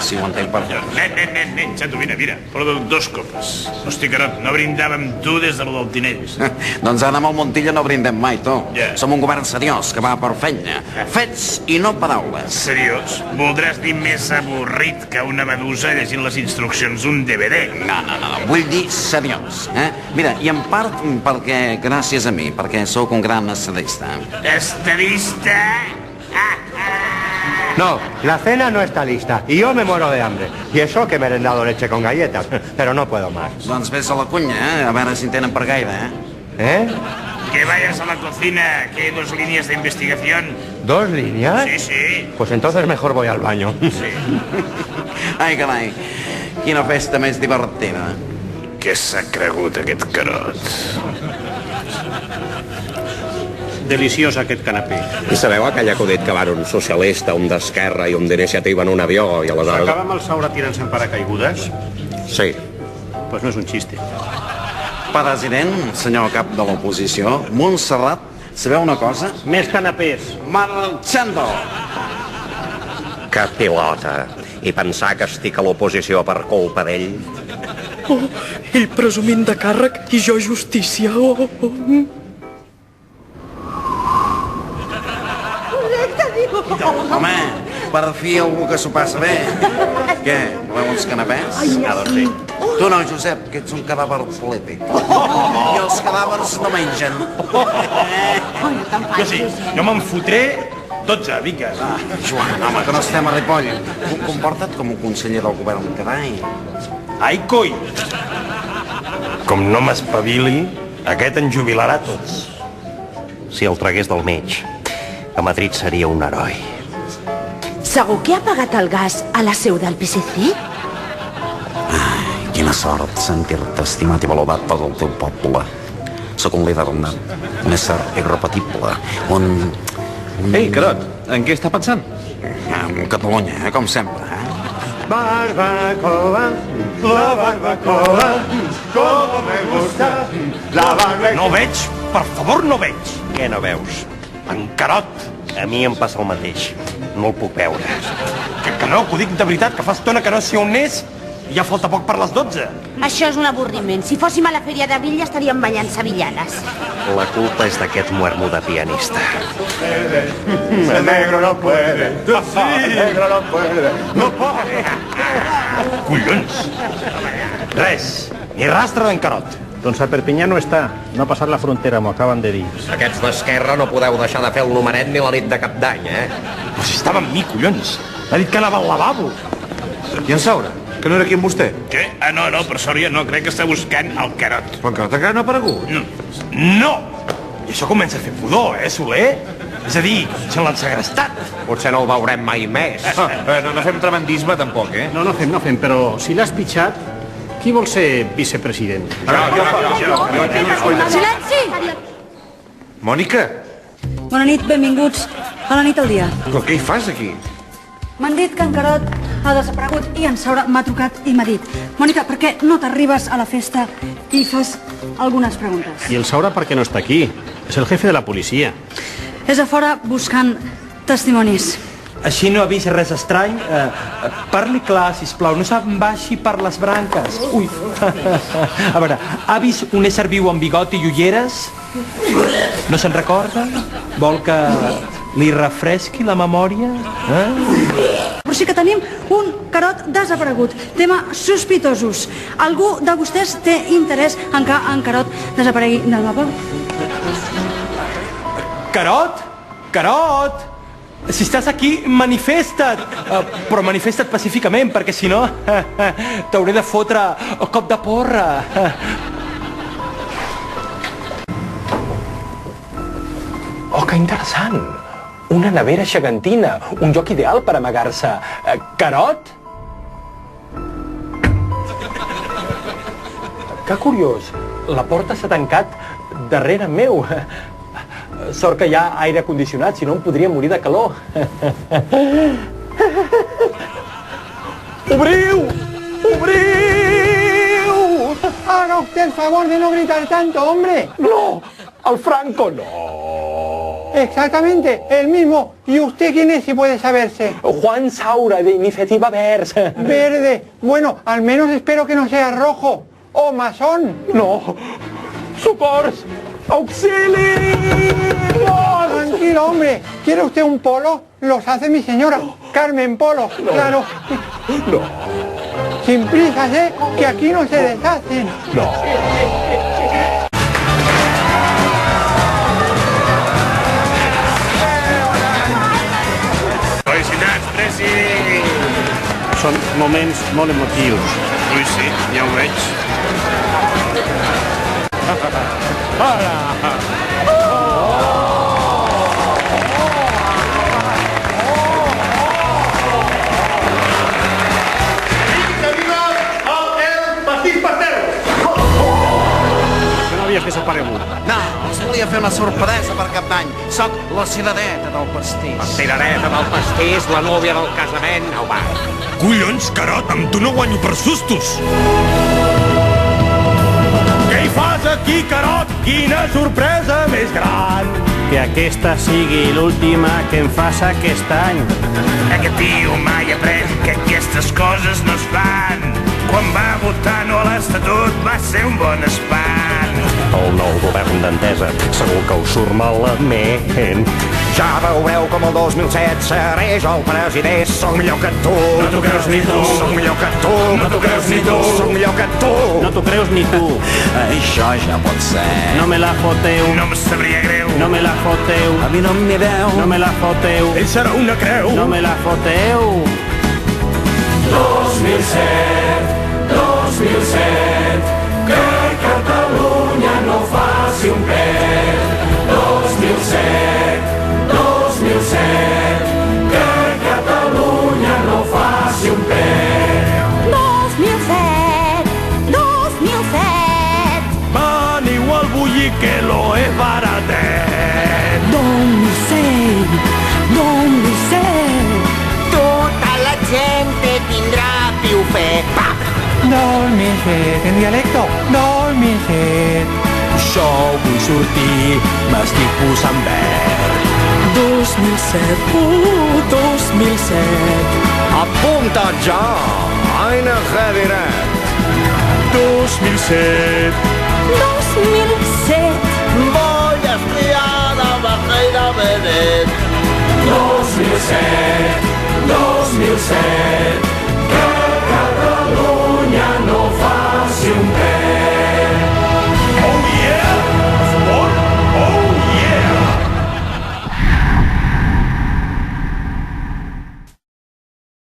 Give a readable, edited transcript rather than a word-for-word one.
si ho entenc per... Nen, xato, mira, porta 2 copes. Hosti, Carot, no brindàvem amb tu des de lo del Tinells. Doncs ara amb el Montilla no brindem mai, tu. Ja. Som un govern seriós, que va per feina. Fets i no paraules. Seriós? Voldràs dir més avorrit que una medusa llegint les instruccions d'un DVD? No, vull dir seriós, eh? Mira, i en part perquè, gràcies a mi, perquè sóc un gran estadista. Estadista? No, la cena no está lista y yo me muero de hambre. Y eso que he merendado leche con galletas, pero no puedo más. Doncs ves a la cunya, a veure si en tenen per gaire, ¿Eh? Que vayas a la cocina, que hay 2 líneas de investigación. ¿2 líneas? Sí. Pues entonces mejor voy al baño. Sí. Ai, carai, quina festa més divertida. Què s'ha cregut aquest Carot? Deliciós aquest canapé. I sabeu aquell acudit que van un socialista, un d'esquerra i un d'iniciativa en un avió i aleshores... S'acaba amb el Saura tirant-se en paracaigudes? Sí. Pues no és un xiste. President, senyor cap de l'oposició, Montserrat, sabeu una cosa? Més canapés. Marchando! Que pilota. I pensar que estic a l'oposició per culpa d'ell? Oh, ell presumint de càrrec i jo justícia. Home, per fi algú que s'ho passa bé. Què, voleu uns canapés? Doncs sí. Tu no, Josep, que ets un cadàver polític. I els cadàvers no mengen. Jo sí, jo me'n fotré 12, vinga. Joan, home, que no estem a Ripoll. Comporta't com un conseller del govern, carai. Ai, coi! Com no m'espavili, aquest en jubilarà tots. Si el tragués del mig, a Madrid seria un heroi. Segur que ha pagat el gas a la seu del PSC? Ai, quina sort sentir-te estimat i valorat per el teu poble. Sóc un líder nat, un ésser irrepetible, Ei, Carot, en què està pensant? En Catalunya, com sempre, Barbacoa, la barbacoa, como me gusta, la barbacoa... No veig, per favor, no veig. Què no veus? En Carot. A mi em passa el mateix. No el puc veure. Que no, que ho dic de veritat, que fa estona que no sé on és i ja falta poc per les 12. Això és un avorriment. Si fóssim a la Fèria d'Abril ja estaríem ballant sevillanes. La culpa és d'aquest muermo de pianista. El negro no puede, el negro no puede, no puede. Collons. Res, ni rastre d'en Carot. Doncs a Perpinyà no està. No ha passat la frontera, m'ho acaben de dir. Aquests d'Esquerra no podeu deixar de fer el numeret ni la nit de cap d'any, Però si estava amb mi, collons. Ha dit que anava al lavabo. I en Saura? Que no era aquí amb vostè? Què? No, per sort ja no, crec que està buscant el Carot. Però en Carot encara no ha aparegut. No! I això comença a fer pudor, Soler? És a dir, se l'han segrestat. Potser no el veurem mai més. No fem tremendisme, tampoc, No fem, però si l'has pitjat, qui vol ser vicepresident? Silenci! Mònica, Bona nit, benvinguts a la nit al dia. però què hi fas aquí? M'han dit que en Carot ha desaparegut i en Saura m'ha trucat i m'ha dit: Mònica, per què no t'arribes a la festa i fas algunes preguntes? I el Saura per què no està aquí? És el jefe de la policia. És a fora buscant testimonis. Així no ha vist res estrany? Parli clar, sisplau, no se'n baixi per les branques. Ui, a veure, ha vist un ésser viu amb bigoti i ulleres? No se'n recorda? Vol que li refresqui la memòria? Però sí que tenim un Carot desaparegut. Tema sospitosos. Algú de vostès té interès en que en Carot desaparegui del mapa? Carot? Carot? Si estàs aquí, manifesta't! Però manifesta't pacíficament, perquè si no t'hauré de fotre el cop de porra. Oh, que interessant! Una nevera gegantina, un lloc ideal per amagar-se. Carot? Que curiós, la porta s'ha tancat darrere meu. Sort que hi ha aire condicionat, si no em podria morir de calor. Obriu! Obriu! Haga usted el favor de no gritar tanto, hombre. No! El Franco no! Exactamente, el mismo. ¿Y usted quién es, si puede saberse? Juan Saura, de Iniciativa Verds. Verde. Bueno, al menos espero que no sea rojo. ¿O masón? No. ¡Socors! ¡Auxili! No, tranquilo, hombre. ¿Quiere usted un polo? Los hace mi señora, Carmen Polo. No. Claro. No. Sin prisas, ¿eh? Que aquí no se deshacen. No. Felicitats, Presi! Són moments molt emotius. Ui, sí, ja ho veig. Que no havies desaparegut. No, us volia fer una sorpresa per Cap d'Any. Soc la ciradeta del pastís. La cirereta del pastís, la núvia del casament, au va. Collons, Carot, amb tu no guanyo per sustos. Què hi fas aquí, Carot? Quina sorpresa més gran. Que aquesta sigui l'última que em fas aquest any. Aquest tio mai aprèn que aquestes coses no es fan. Quan va votar no a l'Estatut va ser un bon espant. El nou govern d'Entesa segur que us surt malament. Ja veureu com el 2007 seré jo el president. Soc millor que tu. No t'ho creus ni tu. Soc millor que tu. No t'ho creus ni tu. Soc millor que tu. No t'ho creus ni tu. Això ja pot ser. No me la foteu. No em sabria greu. No me la foteu. A mi no m'hi veu. No me la foteu. Ell serà una creu. No me la foteu. 2007, que Catalunya no faci un pet. 2007, que Catalunya no faci un pet. 2007. Veniu al bullir que lo és baratet. 2007. Tota la gent tindrà piufet. 2007, en dialecto. 2007. Jo vull sortir, m'estic posant verd. 2007, 2007. Apunta't ja. Eine Gediret. 2007. 2007. Voy a espiar a Bajeira Benet. 2007,